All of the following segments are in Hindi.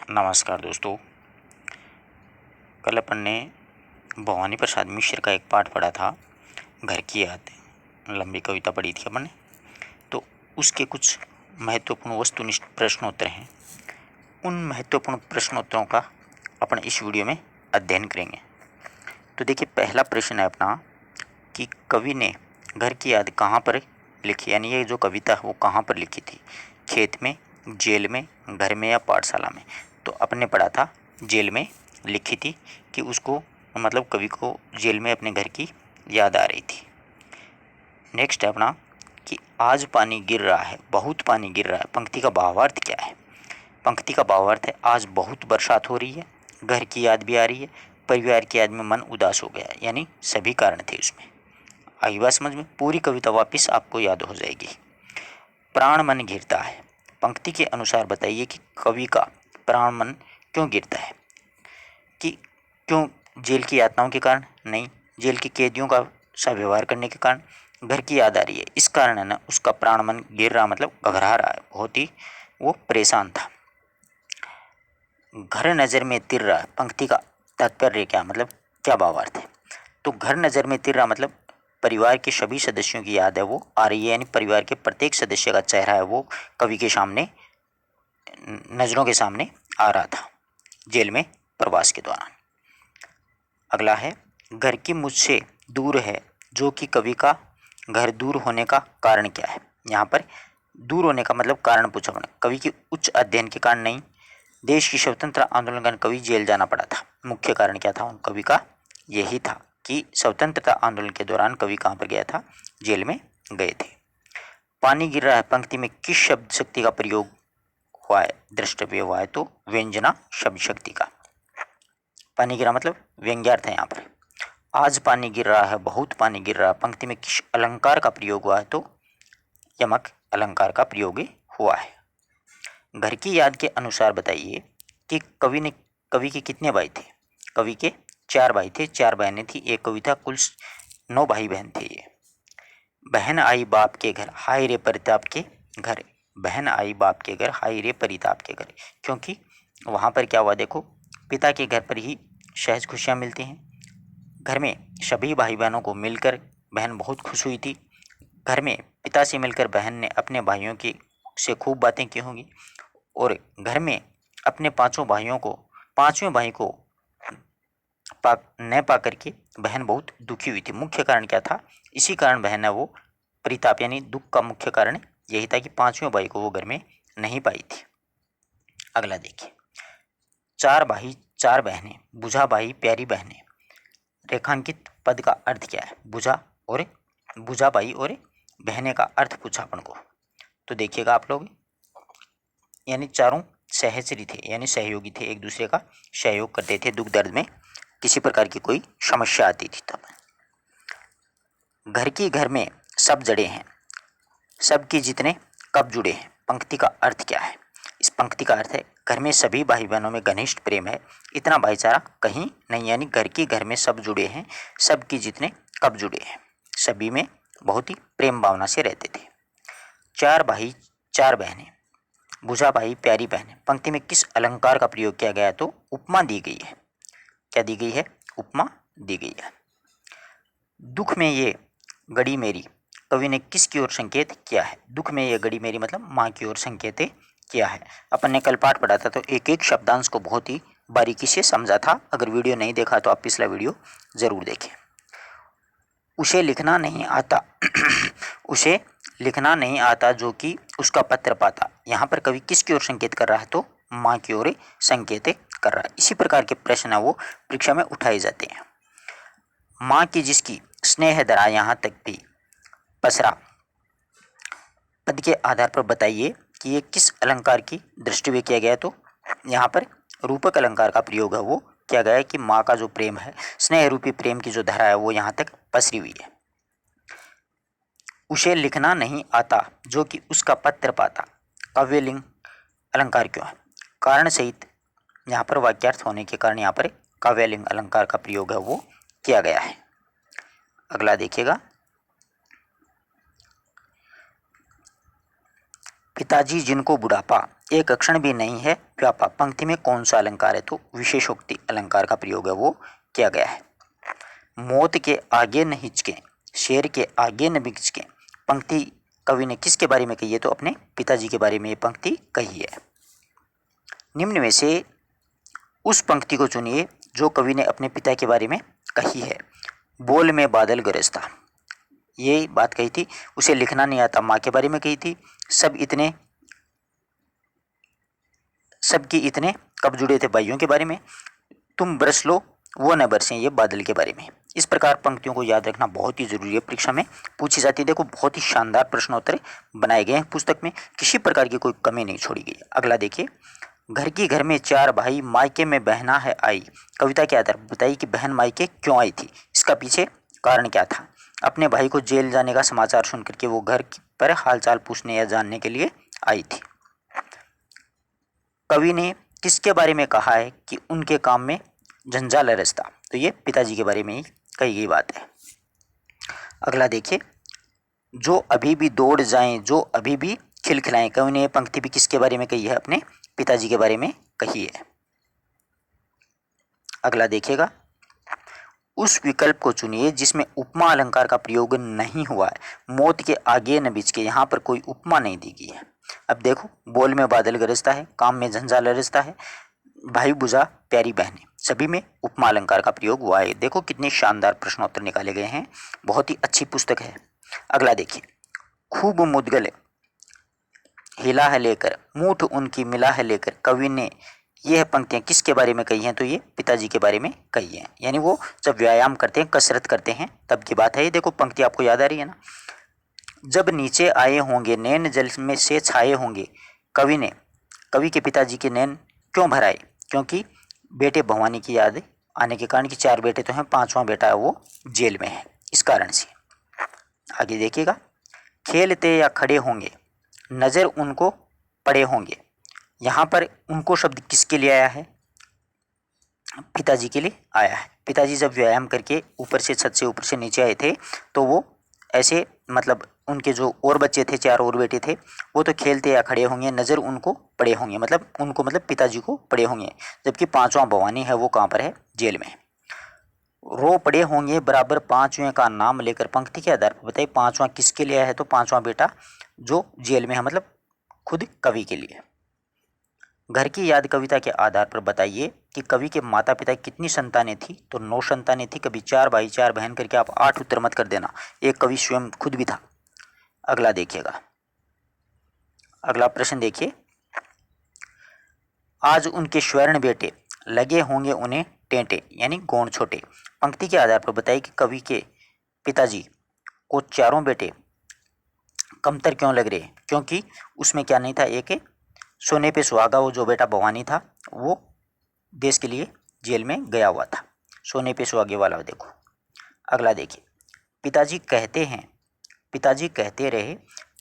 नमस्कार दोस्तों। कल अपन ने भवानी प्रसाद मिश्र का एक पाठ पढ़ा था, घर की याद। लंबी कविता पढ़ी थी अपन ने, तो उसके कुछ महत्वपूर्ण वस्तुनिष्ठ प्रश्नोत्तर हैं। उन महत्वपूर्ण प्रश्नोत्तरों का अपन इस वीडियो में अध्ययन करेंगे। तो देखिए, पहला प्रश्न है अपना कि कवि ने घर की याद कहाँ पर लिखी, यानी ये जो कविता है वो कहाँ पर लिखी थी, खेत में, जेल में, घर में या पाठशाला में। तो अपन ने पढ़ा था जेल में लिखी थी कि उसको मतलब कवि को जेल में अपने घर की याद आ रही थी। नेक्स्ट है अपना कि आज पानी गिर रहा है, बहुत पानी गिर रहा है। पंक्ति का भावार्थ क्या है? पंक्ति का भावार्थ है आज बहुत बरसात हो रही है, घर की याद भी आ रही है, परिवार की याद में मन उदास हो गया है, यानी सभी कारण थे उसमें। आई बात समझ में? पूरी कविता वापस आपको याद हो जाएगी। प्राण मन गिरता है, पंक्ति के अनुसार बताइए कि कवि का प्राण मन क्यों गिरता है। कि क्यों? जेल की यातनाओं के कारण? नहीं। जेल के कैदियों का सा व्यवहार करने के कारण घर की याद आ रही है, इस कारण है ना उसका प्राण मन गिर रहा, मतलब घबरा रहा है, बहुत ही वो परेशान था। घर नज़र में तिर रहा है, पंक्ति का तात्पर्य क्या, मतलब क्या भावार्थ है? तो घर नज़र में तिर रहा मतलब परिवार के सभी सदस्यों की याद है वो आ रही है, यानी परिवार के प्रत्येक सदस्य का चेहरा है वो कवि के सामने, नज़रों के सामने आ रहा था जेल में प्रवास के दौरान। अगला है घर की मुझसे दूर है, जो कि कवि का घर दूर होने का कारण क्या है। यहाँ पर दूर होने का मतलब कारण पूछा मैंने, कवि की उच्च अध्ययन के कारण नहीं। देश की स्वतंत्रता आंदोलन के कारण कवि जेल जाना पड़ा था, मुख्य कारण क्या था उन कवि का? यही था कि स्वतंत्रता आंदोलन के दौरान कवि कहाँ पर गया था? जेल में गए थे। पानी गिर रहा है, पंक्ति में किस शब्द शक्ति का प्रयोग हुआ है, द्रष्टव्य हुआ है? तो व्यंजना शब्द शक्ति का। पानी गिरा मतलब व्यंग्यार्थ है यहाँ पर। आज पानी गिर रहा है, बहुत पानी गिर रहा है, पंक्ति में किस अलंकार का प्रयोग हुआ है? तो यमक अलंकार का प्रयोग हुआ है। घर की याद के अनुसार बताइए कि कवि के कितने भाई थे? कवि के 4 भाई थे, 4 बहनें थी, एक कवि था, कुल 9 भाई बहन थे ये। बहन आई बाप के घर, हाय रे परिताप के घर। बहन आई बाप के घर, हाय रे परिताप के घर। क्योंकि वहाँ पर क्या हुआ देखो, पिता के घर पर ही सहज खुशियाँ मिलती हैं। घर में सभी भाई बहनों को मिलकर बहन बहुत खुश हुई थी। घर में पिता से मिलकर बहन ने अपने भाइयों की से खूब बातें की होंगी, और घर में अपने 5 भाइयों को, 5वें भाई को न पा करके बहन बहुत दुखी हुई थी। मुख्य कारण क्या था? इसी कारण बहन ने वो परिताप यानी दुख का मुख्य कारण यही था कि 5वें भाई को वो घर में नहीं पाई थी। अगला देखिए, 4 भाई 4 बहनें, बुझा भाई प्यारी बहनें। रेखांकित पद का अर्थ क्या है? बुझा भाई और बहने का अर्थ पूछा अपन को। तो देखिएगा आप लोग, यानी चारों सहचरी थे, यानी सहयोगी थे, एक दूसरे का सहयोग करते थे दुख दर्द में, किसी प्रकार की कोई समस्या आती थी तब। घर में सब जड़े हैं, सबके जितने कब जुड़े हैं, पंक्ति का अर्थ क्या है? इस पंक्ति का अर्थ है घर में सभी भाई बहनों में घनिष्ठ प्रेम है, इतना भाईचारा कहीं नहीं, यानी घर में सब जुड़े हैं, सबकी जितने कब जुड़े हैं, सभी में बहुत ही प्रेम भावना से रहते थे। 4 भाई 4 बहनें, बुझा भाई प्यारी बहनें, पंक्ति में किस अलंकार का प्रयोग किया गया है? तो उपमा दी गई है। क्या दी गई है? उपमा दी गई है। दुख में ये गड़ी मेरी, कवि ने किसकी ओर संकेत किया है? दुख में ये गड़ी मेरी मतलब माँ की ओर संकेत किया है। अपन ने कल पाठ पढ़ा था, तो एक एक शब्दांश को बहुत ही बारीकी से समझा था। अगर वीडियो नहीं देखा तो आप पिछला वीडियो जरूर देखें। उसे लिखना नहीं आता उसे लिखना नहीं आता जो कि उसका पत्र पाता, यहाँ पर कवि किसकी ओर संकेत कर रहा है? तो माँ की ओर संकेत कर रहा है। इसी प्रकार के प्रश्न है वो परीक्षा में उठाए जाते हैं। माँ की जिसकी स्नेह धरा यहाँ तक भी पसरा, पद के आधार पर बताइए कि ये किस अलंकार की दृष्टि में किया गया है? तो यहाँ पर रूपक अलंकार का प्रयोग है वो किया गया है कि माँ का जो प्रेम है, स्नेह रूपी प्रेम की जो धारा है वो यहाँ तक पसरी हुई है। उसे लिखना नहीं आता जो कि उसका पत्र पाता, काव्यलिंग अलंकार क्यों है? कारण सहित यहाँ पर वाक्यार्थ होने के कारण यहाँ पर काव्यलिंग अलंकार का प्रयोग है वो किया गया है। अगला देखिएगा, पिताजी जिनको बुढ़ापा एक क्षण भी नहीं है व्यापा, पंक्ति में कौन सा अलंकार है? तो विशेषोक्ति अलंकार का प्रयोग है वो किया गया है। मौत के आगे न हिचके, शेर के आगे न बिचके, पंक्ति कवि ने किसके बारे में कही है? तो अपने पिताजी के बारे में ये पंक्ति कही है। निम्न में से उस पंक्ति को चुनिए जो कवि ने अपने पिता के बारे में कही है। बोल में बादल गरजता, ये बात कही थी। उसे लिखना नहीं आता, माँ के बारे में कही थी। सबकी इतने कब जुड़े थे, भाइयों के बारे में। तुम बरस लो वो न बरसें, ये बादल के बारे में। इस प्रकार पंक्तियों को याद रखना बहुत ही जरूरी है, परीक्षा में पूछी जाती है। देखो बहुत ही शानदार प्रश्नोत्तर बनाए गए हैं पुस्तक में, किसी प्रकार की कोई कमी नहीं छोड़ी गई। अगला देखिए, घर की घर में चार भाई, मायके में बहना है आई। कविता के आधार पर बताइए कि बहन मायके क्यों आई थी, इसका पीछे कारण क्या था। अपने भाई को जेल जाने का समाचार सुनकर के वो घर पर हालचाल पूछने या जानने के लिए आई थी। कवि ने किसके बारे में कहा है कि उनके काम में जंजाल है रास्ता, तो ये पिताजी के बारे में ही कही गई बात है। अगला देखिए, जो अभी भी दौड़ जाएं, जो अभी भी खिलखिलाएं, कवि ने पंक्ति भी किसके बारे में कही है? अपने पिताजी के बारे में कही है। अगला देखिएगा, उस विकल्प को चुनिए जिसमें उपमा अलंकार का प्रयोग नहीं हुआ है। मौत के आगे न बीच के, यहाँ पर कोई उपमा नहीं दी गई है। अब देखो, बोल में बादल गरजता है, काम में झंझाल गरजता है, भाई बुझा प्यारी बहनें, सभी में उपमा अलंकार का प्रयोग हुआ है। देखो कितने शानदार प्रश्नोत्तर निकाले गए हैं, बहुत ही अच्छी पुस्तक है। अगला देखिए, खूब मुदगल हिला है लेकर, मूठ उनकी मिला है लेकर, कवि ने यह पंक्तियां किसके बारे में कही हैं? तो ये पिताजी के बारे में कही हैं। यानी वो जब व्यायाम करते हैं, कसरत करते हैं, तब की बात है ये। देखो पंक्ति आपको याद आ रही है ना, जब नीचे आए होंगे नैन जल में से छाए होंगे। कवि के पिताजी के नैन क्यों भर आए? क्योंकि बेटे भवानी की याद आने के कारण, कि चार बेटे तो हैं, पांचवा बेटा है वो जेल में है, इस कारण से। आगे देखिएगा, खेलते या खड़े होंगे, नजर उनको पड़े होंगे। यहाँ पर उनको शब्द किसके लिए आया है? पिताजी के लिए आया है। पिताजी जब व्यायाम करके ऊपर से, छत से ऊपर से नीचे आए थे, तो वो ऐसे, मतलब उनके जो और बच्चे थे, चार और बेटे थे, वो तो खेलते या खड़े होंगे, नज़र उनको पड़े होंगे, मतलब उनको, मतलब पिताजी को पड़े होंगे। जबकि पांचवा भवानी है वो कहाँ पर है? जेल में। रो पड़े होंगे बराबर पांचवें का नाम लेकर, पंक्ति के आधार पर बताइए पांचवा किसके लिए है? तो पांचवा बेटा जो जेल में है, मतलब खुद कवि के लिए। घर की याद कविता के आधार पर बताइए कि कवि के माता पिता कितनी संतानें थी? तो 9 संतानें थी। कभी 4 भाई 4 बहन करके आप 8 उत्तर मत कर देना, एक कवि स्वयं खुद भी था। अगला देखिएगा, अगला प्रश्न देखिए, आज उनके स्वर्ण बेटे लगे होंगे उन्हें टेंटे, यानी गौण छोटे। पंक्ति के आधार पर बताइए कि कवि के पिताजी को चारों बेटे कमतर क्यों लग रहे? क्योंकि उसमें क्या नहीं था, एक सोने पे सुहागा, वो जो बेटा भवानी था वो देश के लिए जेल में गया हुआ था, सोने पे सुहागे वाला। देखो अगला देखिए, पिताजी कहते रहे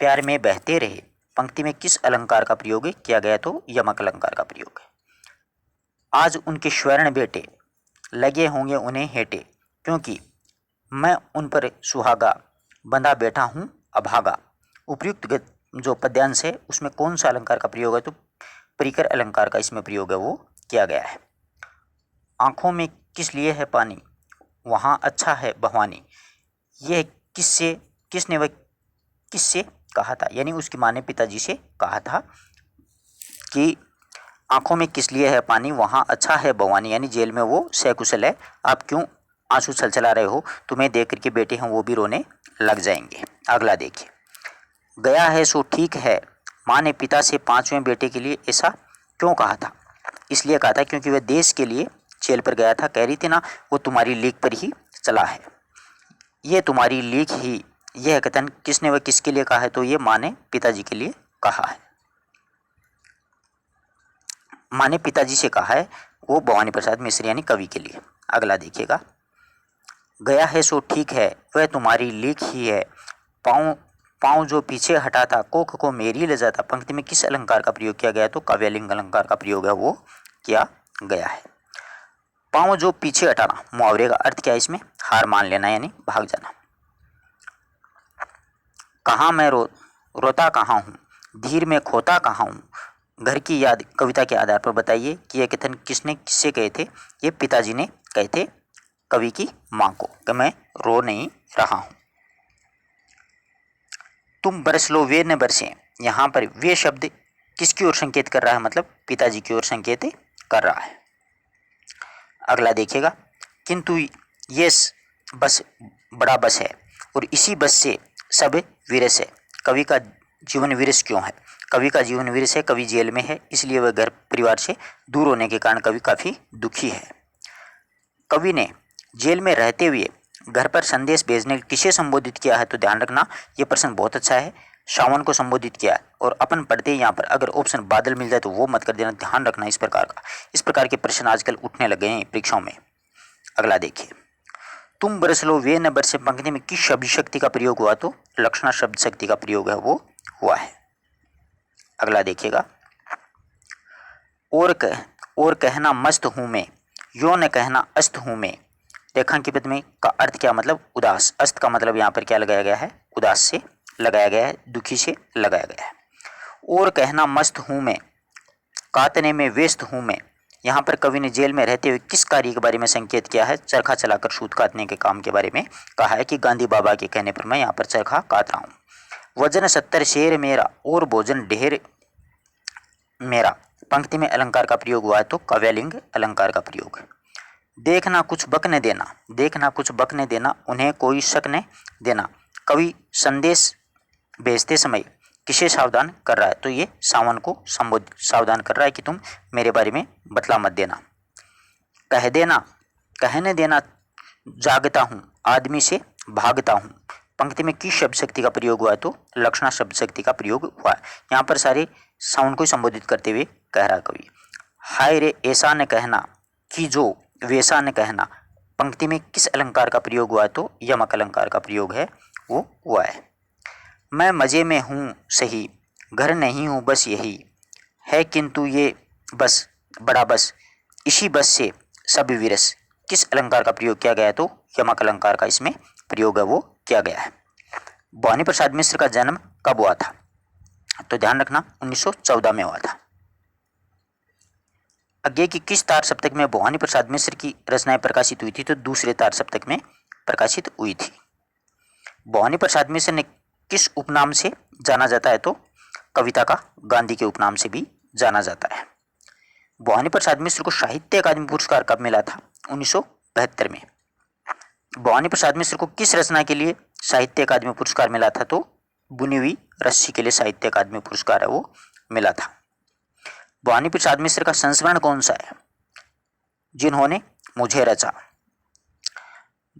प्यार में बहते रहे, पंक्ति में किस अलंकार का प्रयोग किया गया? तो यमक अलंकार का प्रयोग है। आज उनके स्वर्ण बेटे लगे होंगे उन्हें हेटे, क्योंकि मैं उन पर सुहागा बंधा बैठा हूँ अभागा। उपयुक्त जो पद्यांश है उसमें कौन सा अलंकार का प्रयोग है? तो परिकर अलंकार का इसमें प्रयोग है वो किया गया है। आंखों में किस लिए है पानी, वहाँ अच्छा है भवानी, यह किसने वह किससे कहा था? यानी उसकी माँ ने पिताजी से कहा था कि आंखों में किस लिए है पानी, वहाँ अच्छा है भवानी, यानी जेल में वो सकुशल है, आप क्यों आंसू छलछला रहे हो? तुम्हें देख करके बेटे हैं वो भी रोने लग जाएंगे। अगला देखिए, गया है सो ठीक है, माँ ने पिता से 5वें बेटे के लिए ऐसा क्यों कहा था? इसलिए कहा था क्योंकि वह देश के लिए जेल पर गया था। कह रही थी ना, वो तुम्हारी लीक पर ही चला है, ये तुम्हारी लीक ही। यह कथन किसने व किसके लिए कहा है? तो ये माँ ने पिताजी के लिए कहा है। माँ ने पिताजी से कहा है, वो भवानी प्रसाद मिश्र यानी कवि के लिए। अगला देखिएगा, गया है सो ठीक है, वह तुम्हारी लीक ही है, पाँव जो पीछे हटा था, कोख को मेरी ले जाता। पंक्ति में किस अलंकार का प्रयोग किया गया? तो काव्यलिंग अलंकार का प्रयोग है वो किया गया है। पाँव जो पीछे हटाना, मुहावरे का अर्थ क्या है इसमें? हार मान लेना यानी भाग जाना। कहाँ मैं रोता कहाँ हूँ, धीर में खोता कहाँ हूँ। घर की याद कविता के आधार पर बताइए कि यह कथन किसने किससे कहे थे। ये पिताजी ने कहे थे कवि की माँ को कि मैं रो नहीं रहा हूँ। तुम बरस लो वे न बरसे, यहाँ पर वे शब्द किसकी ओर संकेत कर रहा है, मतलब पिताजी की ओर संकेत कर रहा है। अगला देखिएगा, किंतु ये बस बड़ा बस है और इसी बस से सब विरस है। कवि का जीवन विरस क्यों है? कवि का जीवन विरस है, कवि जेल में है, इसलिए वह घर परिवार से दूर होने के कारण कवि काफ़ी दुखी है। कवि ने जेल में रहते हुए घर पर संदेश भेजने किसे संबोधित किया है, तो ध्यान रखना ये प्रश्न बहुत अच्छा है। सावन को संबोधित किया है। और अपन पढ़ते यहाँ पर अगर ऑप्शन बादल मिल जाए तो वो मत कर देना, ध्यान रखना इस प्रकार के प्रश्न आजकल उठने लगे हैं परीक्षाओं में। अगला देखिए, तुम बरस लो वे न बरसे पंक्ति में किस शब्द शक्ति का प्रयोग हुआ, तो लक्षणा शब्द शक्ति का प्रयोग है वो हुआ है। अगला देखिएगा, और कहना मस्त हूं मैं, यो न कहना अस्त हूं मैं। रेखांकित पद में का अर्थ क्या, मतलब उदास। अस्त का मतलब यहाँ पर क्या लगाया गया है, उदास से लगाया गया है, दुखी से लगाया गया है। और कहना मस्त हूं मैं, कातने में व्यस्त हूं मैं। यहाँ पर कवि ने जेल में रहते हुए किस कार्य के बारे में संकेत किया है, चरखा चलाकर सूत काटने के काम के बारे में कहा है कि गांधी बाबा के कहने पर मैं यहाँ पर चरखा काट रहा हूँ। वजन 70 शेर मेरा और भोजन ढेर मेरा, पंक्ति में अलंकार का प्रयोग हुआ है तो काव्यलिंग अलंकार का प्रयोग है। देखना कुछ बकने देना, देखना कुछ बकने देना, उन्हें कोई शक न देना। कवि संदेश भेजते समय किसे सावधान कर रहा है, तो ये सावन को सावधान कर रहा है कि तुम मेरे बारे में बतला मत देना। कह देना, कहने देना, जागता हूँ आदमी से भागता हूँ। पंक्ति में किस शब्द शक्ति का प्रयोग हुआ है, तो लक्षणा शब्द शक्ति का प्रयोग हुआ है। यहाँ पर सारे साउंड को संबोधित करते हुए कह रहा कवि। हाय रे ऐसा न कहना कि जो वैसा न कहना, पंक्ति में किस अलंकार का प्रयोग हुआ है, तो यमक अलंकार का प्रयोग है वो हुआ है। मैं मज़े में हूँ सही, घर नहीं हूँ बस यही है, किंतु ये बस बड़ा बस, इसी बस से सब विरस, किस अलंकार का प्रयोग किया गया है, तो यमक अलंकार का इसमें प्रयोग है वो किया गया है। भवानी प्रसाद मिश्र का जन्म कब हुआ था, तो ध्यान रखना 1914 में हुआ था। आगे की किस तार सप्तक में भवानी प्रसाद मिश्र की रचनाएं प्रकाशित हुई थी, तो दूसरे तार सप्तक में प्रकाशित हुई थी। भवानी प्रसाद मिश्र ने किस उपनाम से जाना जाता है, तो कविता का गांधी के उपनाम से भी जाना जाता है। भवानी प्रसाद मिश्र को साहित्य अकादमी पुरस्कार कब मिला था, 1972 में। भवानी प्रसाद मिश्र को किस रचना के लिए साहित्य अकादमी पुरस्कार मिला था, तो बुनी हुई रस्सी के लिए साहित्य अकादमी पुरस्कार है वो मिला था। भवानी प्रसाद मिश्र का संस्मरण कौन सा है, जिन्होंने मुझे रचा।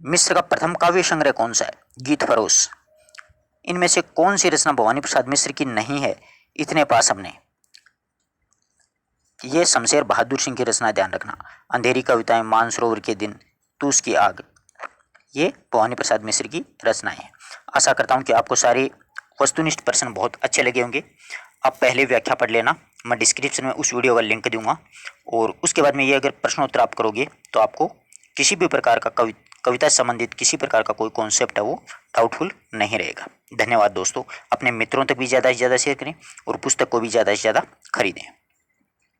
मिश्र का प्रथम काव्य संग्रह कौन सा है, गीत फरोश। इनमें से कौन सी रचना भवानी प्रसाद मिश्र की नहीं है, इतने पास हमने। ये शमशेर बहादुर सिंह की रचना, ध्यान रखना। अंधेरी कविताएं, मानसरोवर के दिन, तूस की आग, ये भवानी प्रसाद मिश्र की रचनाएं हैं। आशा करता हूं कि आपको सारे वस्तुनिष्ठ प्रश्न बहुत अच्छे लगे होंगे। आप पहले व्याख्या पढ़ लेना, मैं डिस्क्रिप्शन में उस वीडियो का लिंक दूंगा, और उसके बाद में ये अगर प्रश्नोत्तर आप करोगे तो आपको किसी भी प्रकार का कविता से संबंधित किसी प्रकार का कोई कॉन्सेप्ट है वो डाउटफुल नहीं रहेगा। धन्यवाद दोस्तों। अपने मित्रों तक भी ज़्यादा से ज़्यादा शेयर करें और पुस्तक को भी ज़्यादा से ज़्यादा खरीदें।